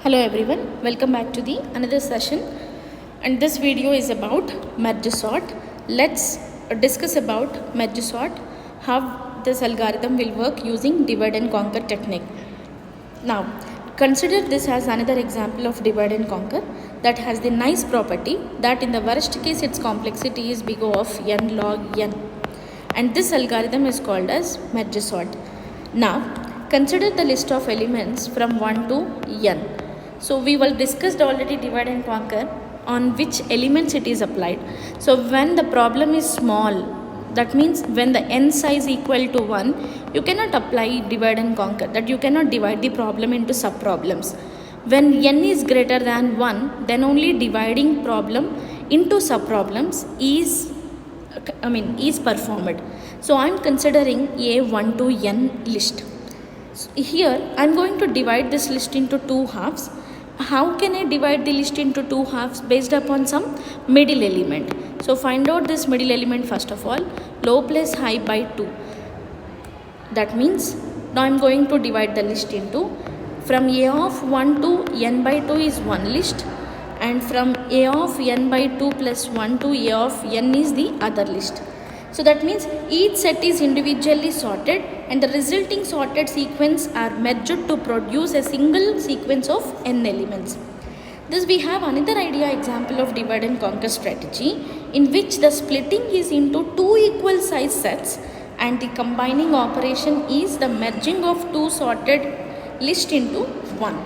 Hello everyone, welcome back to the another session, and this video is about merge sort. Let's discuss about merge sort, how this algorithm will work using divide and conquer technique. Now consider this as another example of divide and conquer that has the nice property that in the worst case its complexity is big O of n log n, and this algorithm is called as merge sort. Now consider the list of elements from 1 to n. So we will discussed already divide and conquer on which elements it is applied. So when the problem is small, that means when the n size equal to 1, you cannot apply divide and conquer, that you cannot divide the problem into sub problems. When n is greater than 1, then only dividing problem into sub problems is performed. So I am considering a 1 to n list. So here I am going to divide this list into two halves. How can I divide the list into two halves? Based upon some middle element. So find out this middle element first of all, low plus high by 2. That means now I am going to divide the list into, from a of 1 to n by 2 is one list, and from a of n by 2 plus 1 to a of n is the other list. So that means each set is individually sorted and the resulting sorted sequence are merged to produce a single sequence of n elements. Thus we have another idea example of divide and conquer strategy in which the splitting is into two equal size sets and the combining operation is the merging of two sorted list into one.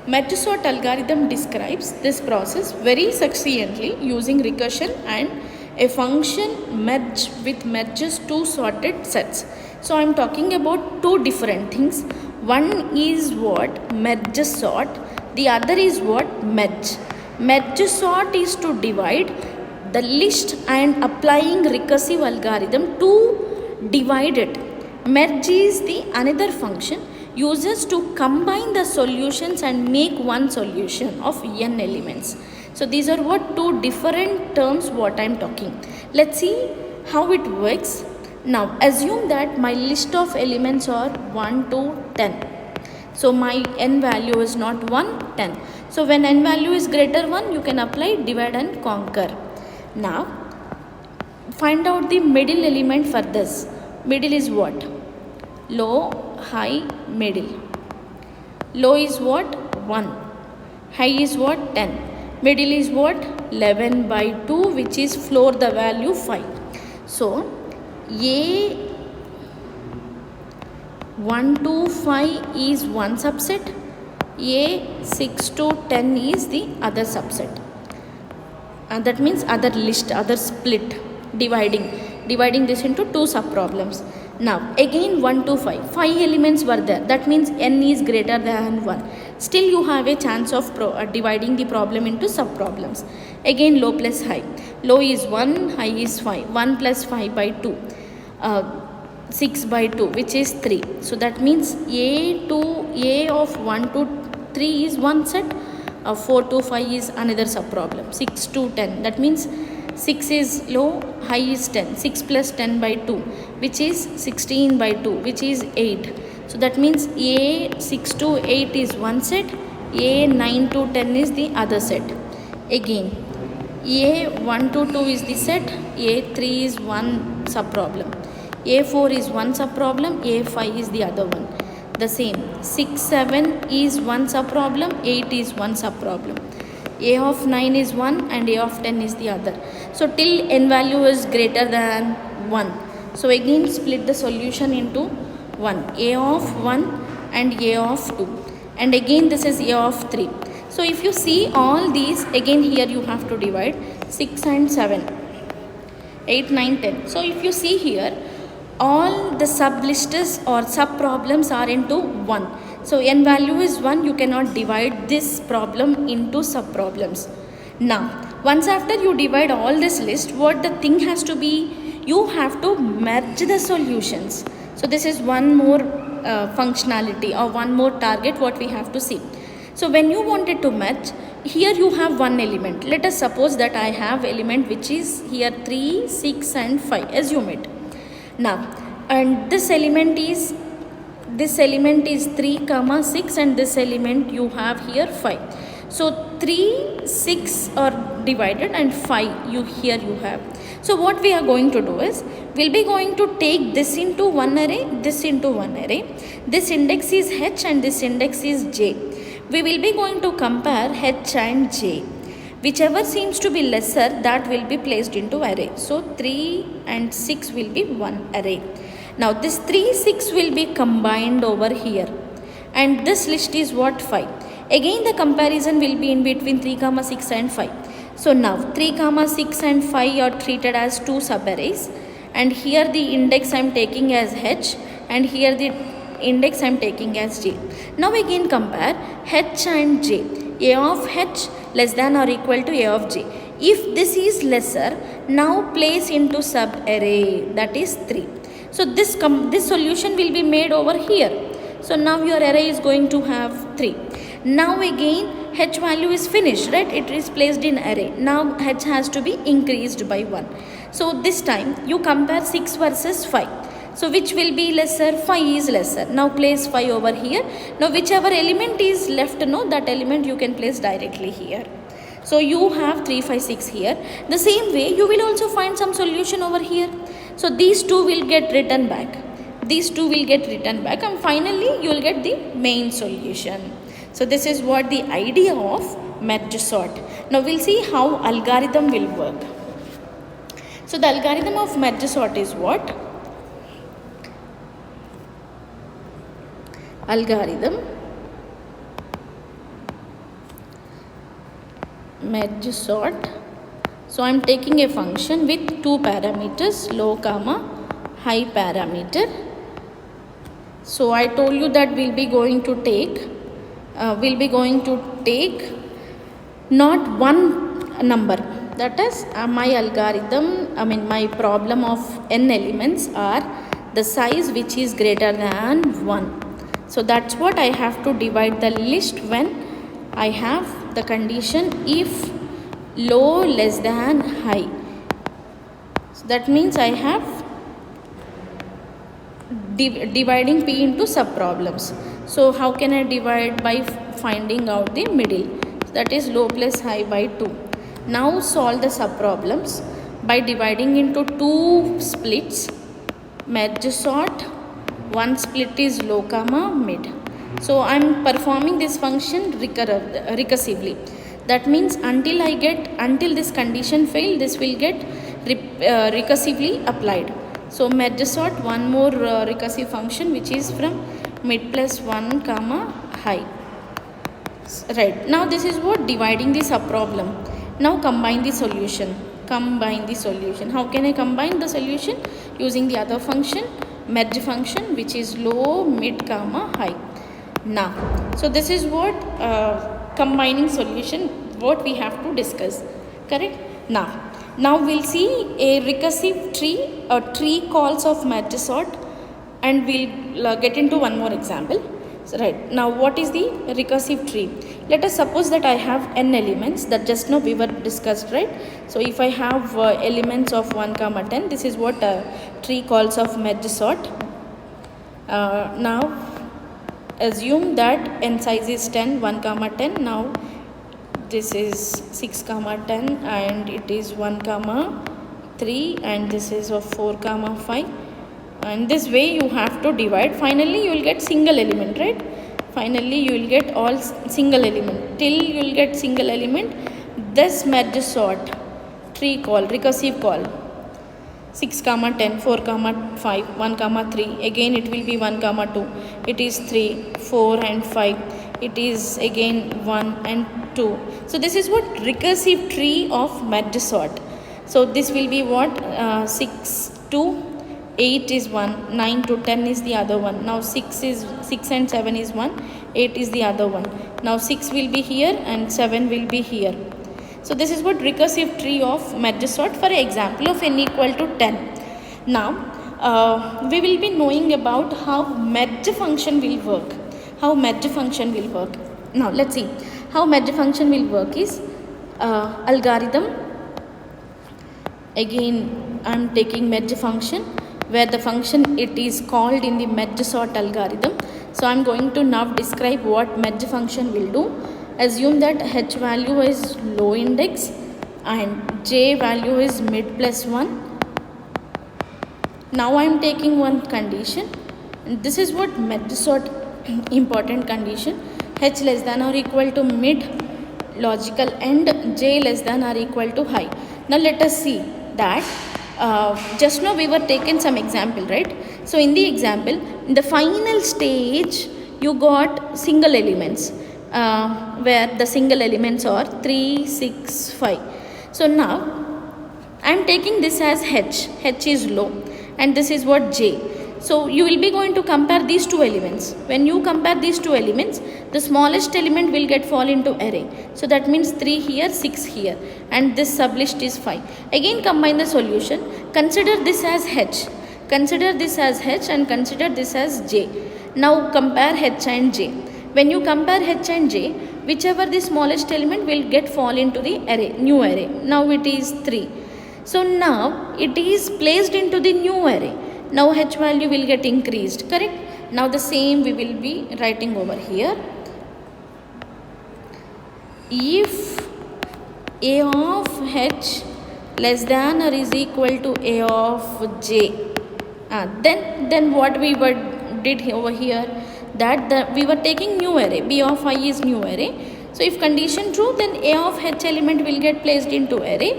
Merge sort algorithm describes this process very succinctly using recursion and a function merge with merges two sorted sets. So I am talking about two different things. One is what merge sort, the other is what merge. Merge sort is to divide the list and applying recursive algorithm to divide it. Merge is the another function uses to combine the solutions and make one solution of n elements. So these are what two different terms what I am talking. Let's see how it works. Now assume that my list of elements are 1 to 10. So my n value is not 1, 10. So when n value is greater 1, you can apply divide and conquer. Now find out the middle element for this. Middle is what? Low, high, middle. Low is what? 1. High is what? 10. Middle is what? 11 by 2, which is floor the value 5. So A 1 to 5 is one subset, A 6 to 10 is the other subset. And that means other list, other split, dividing this into two sub problems. Now again 1 to 5 elements were there, that means n is greater than 1. Still you have a chance of dividing the problem into sub problems. Again low plus high. Low is 1, high is 5. 1 plus 5 by 2. 6 by 2, which is 3. So that means A of 1 to 3 is one set. 4 to 5 is another sub problem. 6 to 10. That means 6 is low, high is 10. 6 plus 10 by 2, which is 16 by 2, which is 8. So that means A 6 to 8 is one set, A 9 to 10 is the other set. Again, A 1 to 2 is the set, A 3 is one sub problem, A 4 is one sub problem, A 5 is the other one. The same, 6, 7 is one sub problem, 8 is one sub problem. A of 9 is 1 and A of 10 is the other. So till n value is greater than 1. So again split the solution into 1, A of 1 and A of 2, and again this is A of 3. So if you see all these, again here you have to divide 6 and 7, 8, 9, 10. So if you see here, all the sub lists or sub problems are into 1. So n value is 1, you cannot divide this problem into sub problems. Now once after you divide all this list, what the thing has to be, you have to merge the solutions. So this is one more functionality or one more target what we have to see. So when you wanted to merge, here you have one element. Let us suppose that I have element which is here 3, 6 and 5. Assume it. Now, and this element is this element is 3 comma 6 and this element you have here 5. So 3, 6 are divided and 5 you here you have. So what we are going to do is, we'll be going to take this into one array, this into one array. This index is h and this index is j. We will be going to compare h and j. Whichever seems to be lesser, that will be placed into array. So 3 and 6 will be one array. Now this 3, 6 will be combined over here. And this list is what? 5. Again the comparison will be in between 3 comma 6 and 5. So now 3 comma 6 and 5 are treated as two subarrays. And here the index I am taking as h and here the index I am taking as j. Now again compare h and j. A of h less than or equal to a of j. If this is lesser, now place into subarray, that is 3. So this solution will be made over here. So now your array is going to have 3. Now again h value is finished, right? It is placed in array. Now h has to be increased by 1. So this time you compare 6 versus 5. So which will be lesser? 5 is lesser. Now place 5 over here. Now whichever element is left, no, that element you can place directly here. So you have 3, 5, 6 here. The same way you will also find some solution over here. So these two will get written back. These two will get written back and finally you will get the main solution. So this is what the idea of merge sort. Now we'll see how algorithm will work. So the algorithm of merge sort is what? Algorithm merge sort. So I am taking a function with two parameters, low comma high parameter. So I told you that we'll be going to take not one number. That is my algorithm, my problem of n elements are the size which is greater than 1. So that's what I have to divide the list when I have the condition if low less than high. So that means I have dividing p into subproblems. So how can I divide? By finding out the middle. That is low plus high by 2. Now solve the subproblems by dividing into two splits. Merge sort. One split is low comma mid. So I am performing this function recursively. That means until this condition fail, this will get recursively applied. So merge sort, one more recursive function which is from mid plus 1 comma high. Right. Now this is what dividing the subproblem. Now combine the solution. How can I combine the solution? Using the other function, merge function, which is low, mid, comma, high. Now, so this is what combining solution, what we have to discuss. Correct? Now we'll see a recursive tree, or tree calls of merge sort, and we'll get into one more example. So, right. Now what is the recursive tree? Let us suppose that I have n elements that just now we were discussed, right? So if I have elements of 1 comma 10, this is what tree calls of merge sort. Now assume that n size is 10, 1 comma 10. Now this is 6 comma 10 and it is 1 comma 3 and this is of 4 comma 5. And this way you have to divide. Finally you will get single element, right? Finally you will get all single element. Till you will get single element, this merge sort tree call, recursive call, 6 comma 10, 4 comma 5, 1 comma 3. Again it will be 1 comma 2. It is 3, 4 and 5. It is again 1 and 2. So this is what recursive tree of merge sort. So this will be what 6 to 8 is 1, 9 to 10 is the other one. Now 6 and 7 is 1, 8 is the other one. Now 6 will be here and 7 will be here. So this is what recursive tree of merge sort for example of n equal to 10. Now we will be knowing about how merge function will work. Now let's see how merge function will work is algorithm. Again I am taking merge function, where the function it is called in the merge sort algorithm. So I'm going to now describe what merge function will do. Assume that h value is low index and j value is mid plus 1. Now I am taking one condition. This is what merge sort important condition. H less than or equal to mid logical end, j less than or equal to high. Now let us see that just now we were taking some example, right? So in the example, in the final stage you got single elements where the single elements are 3, 6, 5. So now I am taking this as h is low, and this is what j. So you will be going to compare these two elements. When you compare these two elements, the smallest element will get fall into array. So that means 3 here, 6 here, and this sublist is 5. Again combine the solution. Consider this as h. Consider this as h and consider this as j. Now compare h and j. When you compare h and j, whichever the smallest element will get fall into the array, new array. Now it is 3. So now it is placed into the new array. Now h value will get increased, correct? Now the same we will be writing over here. If a of h less than or is equal to a of j, then what we did over here, that we were taking new array, b of I is new array. So if condition true, then a of h element will get placed into array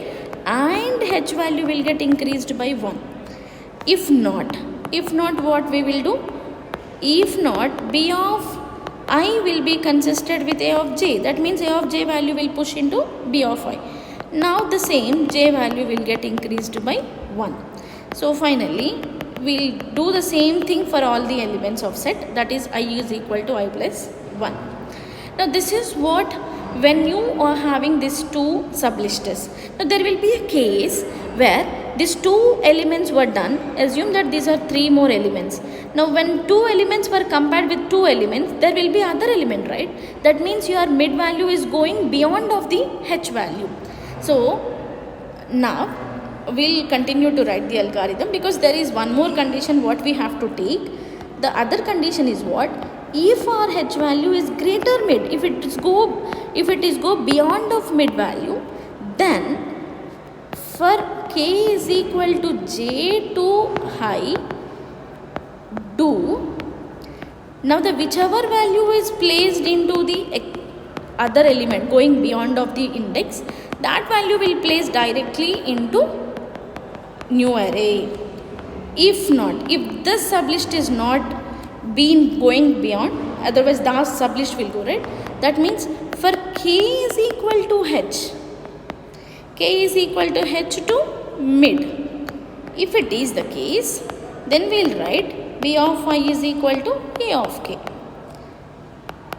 and h value will get increased by 1. If not what we will do? If not, b of I will be consisted with a of j. That means a of j value will push into b of I. Now the same j value will get increased by 1. So finally we'll do the same thing for all the elements of set, that is I is equal to I plus 1. Now this is what when you are having these two sublists. Now there will be a case where these two elements were done. Assume that these are 3 more elements. Now when 2 elements were compared with 2 elements, there will be other element, right? That means your mid value is going beyond of the h value. So now we'll continue to write the algorithm, because there is one more condition what we have to take. The other condition is what? If our h value is greater mid, if it is go beyond of mid value, then for k is equal to j to high, do now the whichever value is placed into the other element going beyond of the index, that value will place directly into new array. If not, if this sublist is not been going beyond, otherwise the sublist will go, right? That means for k is equal to h, k is equal to h to mid. If it is the case, then we will write b of I is equal to a of k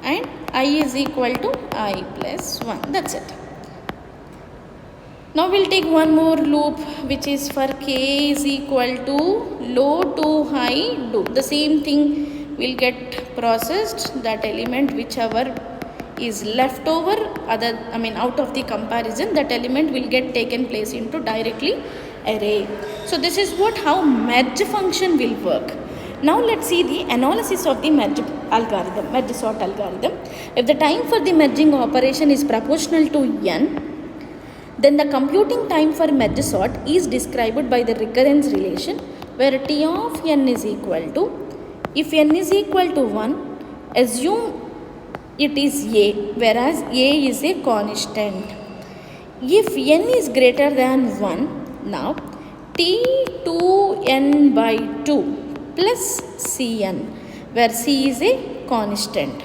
and I is equal to I plus 1. That's it. Now we'll take one more loop, which is for k is equal to low to high, do. The same thing will get processed, that element whichever is left over out of the comparison, that element will get taken place into directly array. So this is how merge function will work. Now let's see the analysis of the merge sort algorithm. If the time for the merging operation is proportional to n, then the computing time for merge sort is described by the recurrence relation, where t of n is equal to, if n is equal to 1, assume it is a, whereas a is a constant. If n is greater than 1, now t2n by 2 plus cn, where c is a constant.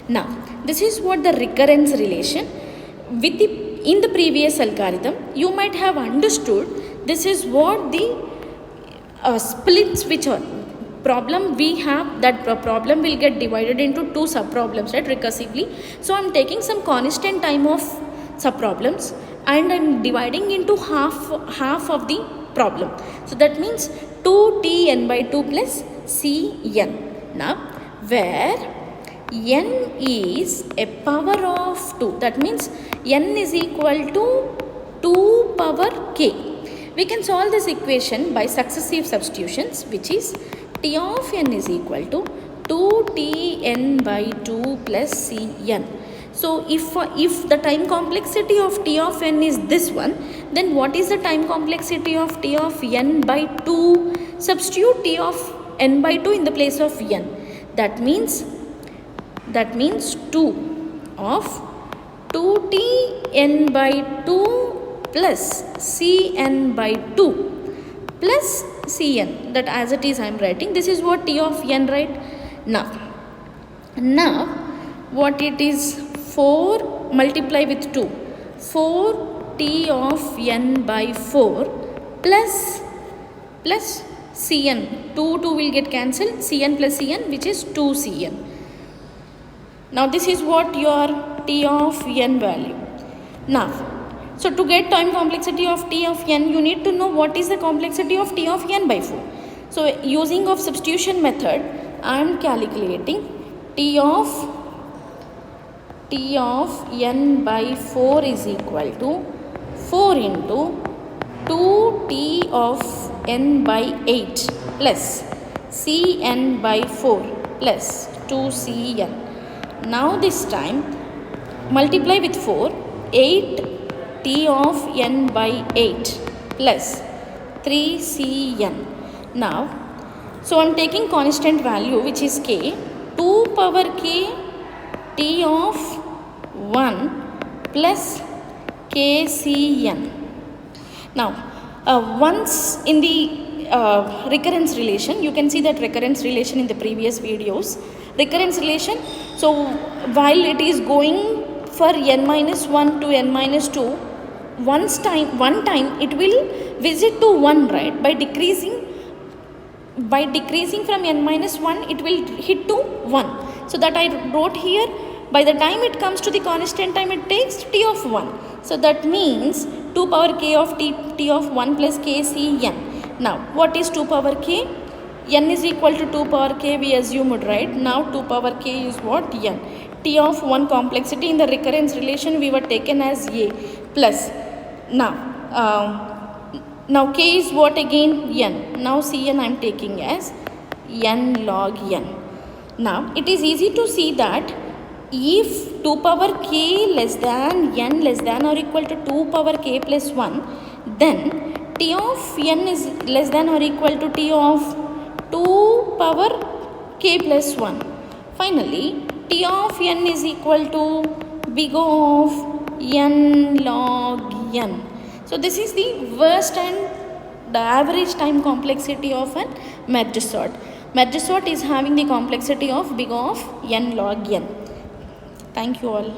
Now this is what the recurrence relation. In the previous algorithm, you might have understood this is what the splits which are problem we have, that problem will get divided into 2 subproblems, right, recursively. So I'm taking some constant time of subproblems and I'm dividing into half of the problem. So that means 2tn by 2 plus cn. Now where n is a power of 2, that means n is equal to 2 power k. We can solve this equation by successive substitutions, which is t of n is equal to 2tn by 2 plus cn. So if the time complexity of t of n is this one, then what is the time complexity of t of n by 2? Substitute t of n by 2 in the place of n. That means 2 of 2tn by 2 plus cn by 2 plus cn. That as it is I am writing. This is what t of n, right? Now what it is, 4 multiply with 2, 4 t of n by 4 plus cn, 2 will get cancelled, cn plus cn, which is 2cn. Now this is what your t of n value. Now so to get time complexity of t of n, you need to know what is the complexity of t of n by 4. So using of substitution method, I am calculating t of n by 4 is equal to 4 into 2t of n by 8 plus cn by 4 plus 2cn. Now this time multiply with 4, 8 t of n by 8 plus 3cn. Now so I am taking constant value, which is k, 2 power k t of 1 plus kcn. Now once in the recurrence relation, you can see that recurrence relation in the previous videos. Recurrence relation, so while it is going for n minus 1 to n minus 2, one time it will visit to 1, right? By decreasing from n minus 1, it will hit to 1. So that I wrote here, by the time it comes to the constant time, it takes t of 1. So that means 2 power k of t of 1 plus kcn. Now what is 2 power k? N is equal to 2 power k, we assumed, right? Now 2 power k is what? N. T of 1 complexity in the recurrence relation we were taken as a plus. Now k is what again? N. Now cn I am taking as n log n. Now it is easy to see that if 2 power k less than n less than or equal to 2 power k plus 1, then t of n is less than or equal to t of 2 power k plus 1. Finally, t of n is equal to big of n log n. So this is the worst and the average time complexity of an merge sort. Merge sort is having the complexity of big of n log n. Thank you all.